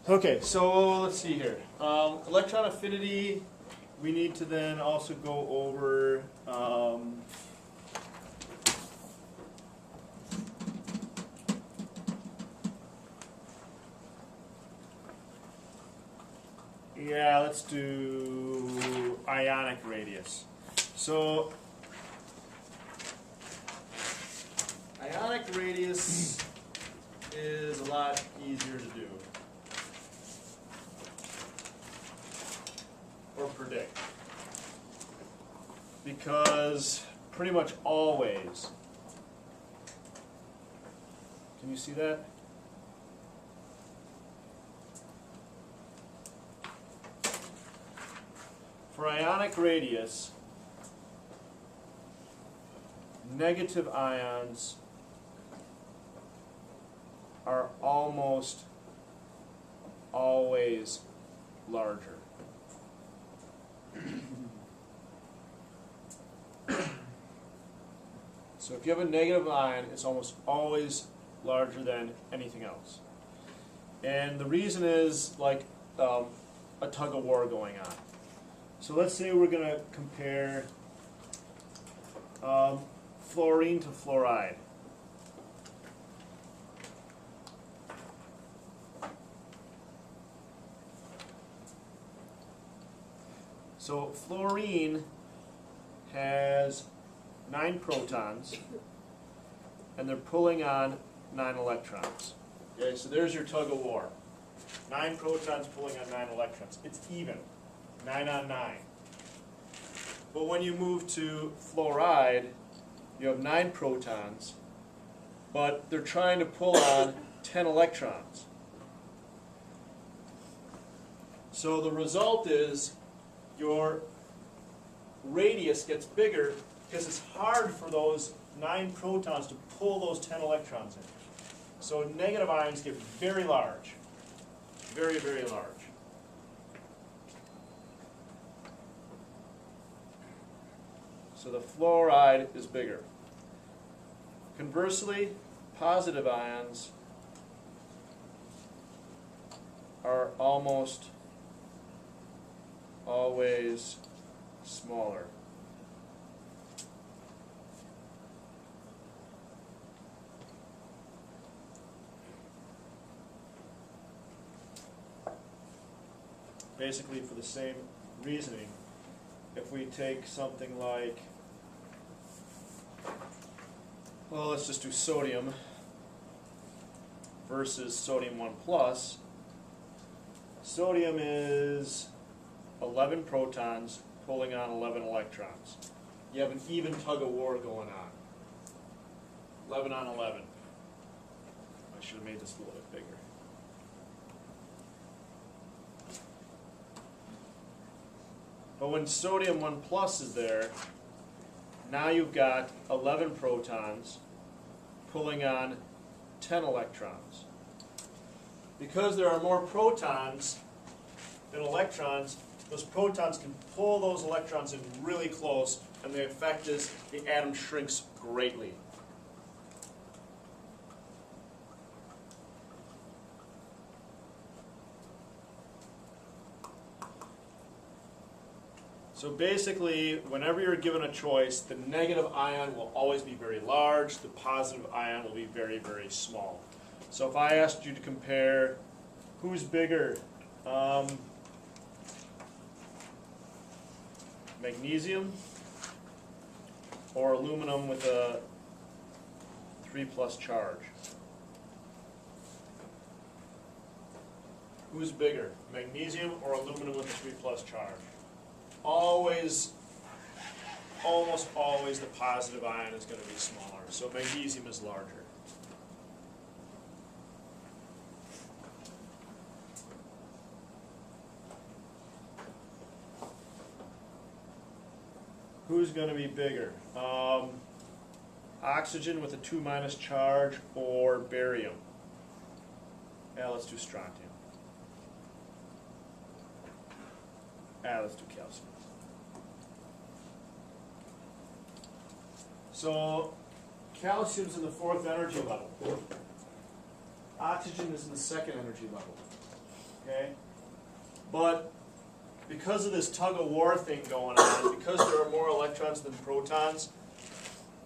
Okay, so let's see here. Electron affinity, we need to then also go over yeah, let's do ionic radius. So ionic radius is a lot easier to do or predict, because pretty much always, can you see that? For ionic radius, negative ions are almost always larger. So if you have a negative ion, it's almost always larger than anything else. And the reason is like a tug of war going on. So let's say we're going to compare fluorine to fluoride. So fluorine has 9 protons, and they're pulling on 9 electrons. Okay, so there's your tug of war. 9 protons pulling on 9 electrons. It's even, 9 on 9. But when you move to fluoride, you have 9 protons, but they're trying to pull on 10 electrons. So the result is your radius gets bigger because it's hard for those 9 protons to pull those 10 electrons in. So negative ions get very large, very, very large. So the fluoride is bigger. Conversely, positive ions are almost always smaller. Basically, for the same reasoning, if we take something like, well, let's just do sodium versus sodium 1 plus. Sodium is 11 protons pulling on 11 electrons. You have an even tug of war going on. 11 on 11. I should have made this a little bit bigger. But when sodium 1 plus is there, now you've got 11 protons pulling on 10 electrons. Because there are more protons than electrons, those protons can pull those electrons in really close, and the effect is the atom shrinks greatly. So basically, whenever you're given a choice, the negative ion will always be very large, the positive ion will be very, very small. So if I asked you to compare who's bigger, magnesium or aluminum with a 3 plus charge? Who's bigger, magnesium or aluminum with a 3 plus charge? Always, almost always the positive ion is going to be smaller, so magnesium is larger. Who's going to be bigger? Oxygen with a 2 minus charge or barium? Yeah, let's do strontium. Let's do calcium. So calcium's in the 4th energy level. Oxygen is in the 2nd energy level. Okay? But because of this tug-of-war thing going on, because there are more electrons than protons,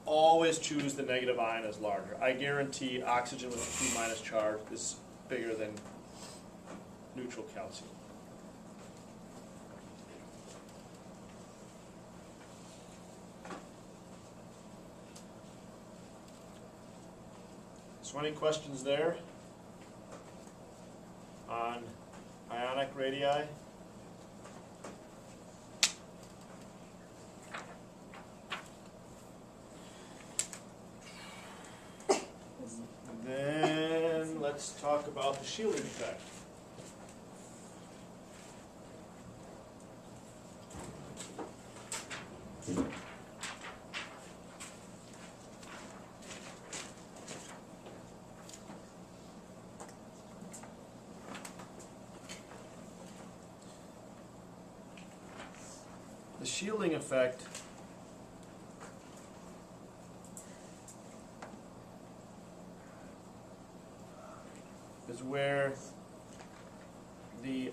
always choose the negative ion as larger. I guarantee oxygen with a 2 minus charge is bigger than neutral calcium. So any questions there on ionic radii? Then let's talk about the shielding effect. The shielding effect is where the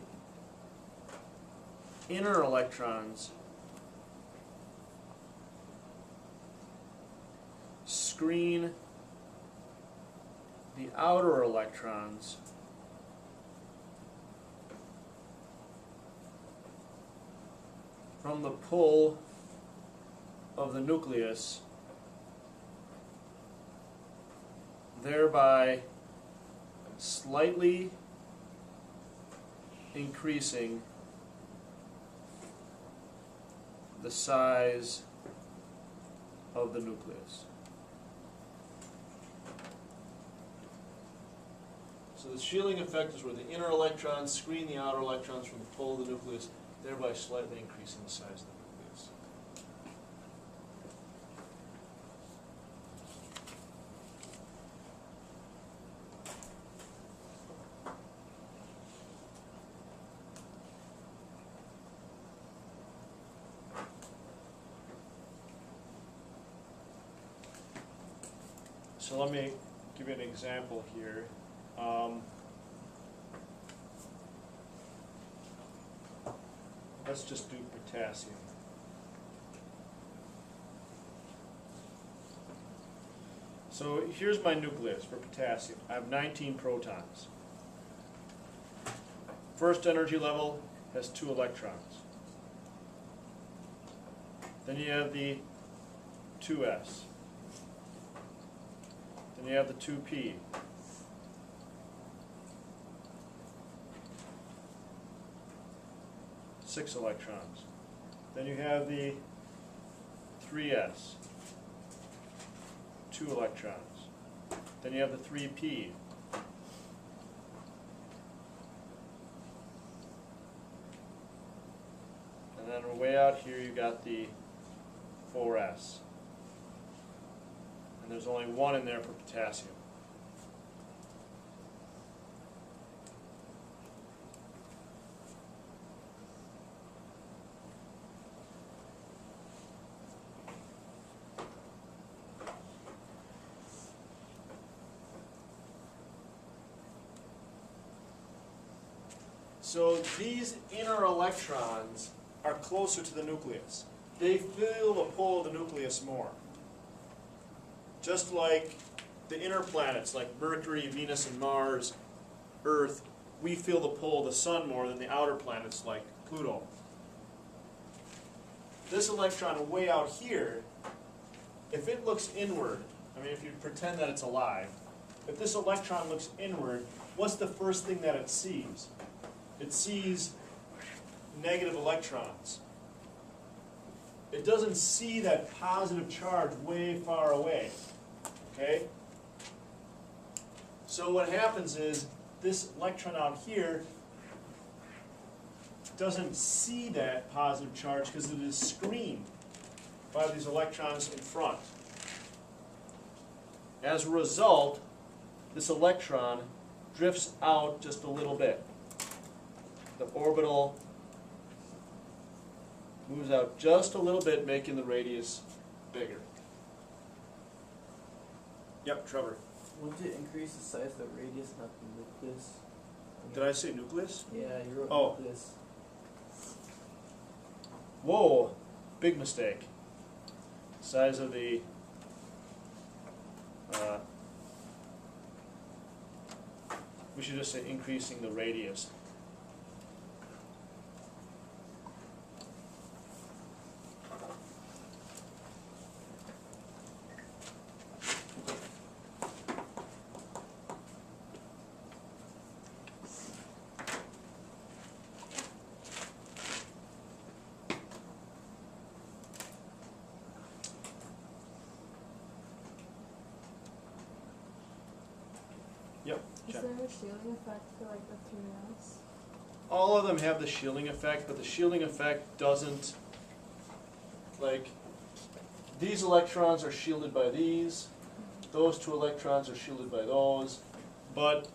inner electrons screen the outer electrons from the pull of the nucleus, thereby slightly increasing the size of the nucleus. So the shielding effect is where the inner electrons screen the outer electrons from the pull of the nucleus, thereby slightly increasing the size of the nucleus. So let me give you an example here. Let's just do potassium. So here's my nucleus for potassium. I have 19 protons. First energy level has 2 electrons. Then you have the 2s. Then you have the 2p. Six electrons. Then you have the 3s, 2 electrons. Then you have the 3p. And then way out here you got the 4s. And there's only 1 in there for potassium. So these inner electrons are closer to the nucleus. They feel the pull of the nucleus more. Just like the inner planets, like Mercury, Venus, and Mars, Earth, we feel the pull of the sun more than the outer planets like Pluto. This electron way out here, if it looks inward, I mean if you pretend that it's alive, if this electron looks inward, what's the first thing that it sees? It sees negative electrons. It doesn't see that positive charge way far away. Okay? So what happens is this electron out here doesn't see that positive charge because it is screened by these electrons in front. As a result, this electron drifts out just a little bit. The orbital moves out just a little bit, making the radius bigger. Yep, Trevor. Wouldn't it increase the size of the radius, not the nucleus? Did I say nucleus? Yeah, you wrote Oh. nucleus. Whoa, big mistake. Size of the we should just say increasing the radius. Yep. Is check. there a shielding effect for like the 3S? All of them have the shielding effect, but the shielding effect doesn't, like, these electrons are shielded by these, those two electrons are shielded by those, but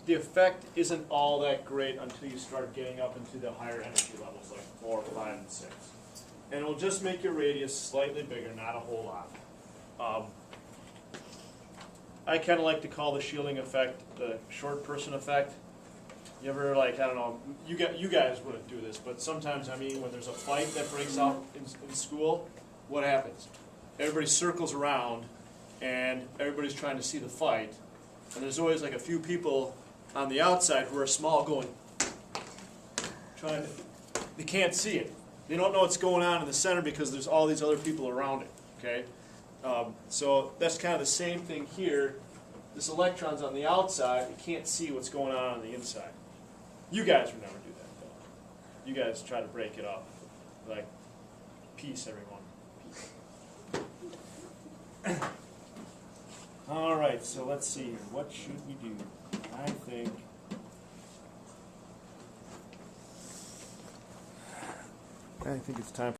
the effect isn't all that great until you start getting up into the higher energy levels, like 4, 5, and 6. And it'll just make your radius slightly bigger, not a whole lot. I kind of like to call the shielding effect the short person effect. You ever, like, I don't know, you guys wouldn't do this, but sometimes, I mean, when there's a fight that breaks out in school, what happens? Everybody circles around, and everybody's trying to see the fight, and there's always like a few people on the outside who are small going, they can't see it. They don't know what's going on in the center because there's all these other people around it, okay? So that's kind of the same thing here. This electron's on the outside, it can't see what's going on the inside. You guys would never do that, though. You guys try to break it up. Like, peace, everyone. Peace. All right, so let's see here. What should we do? I think it's time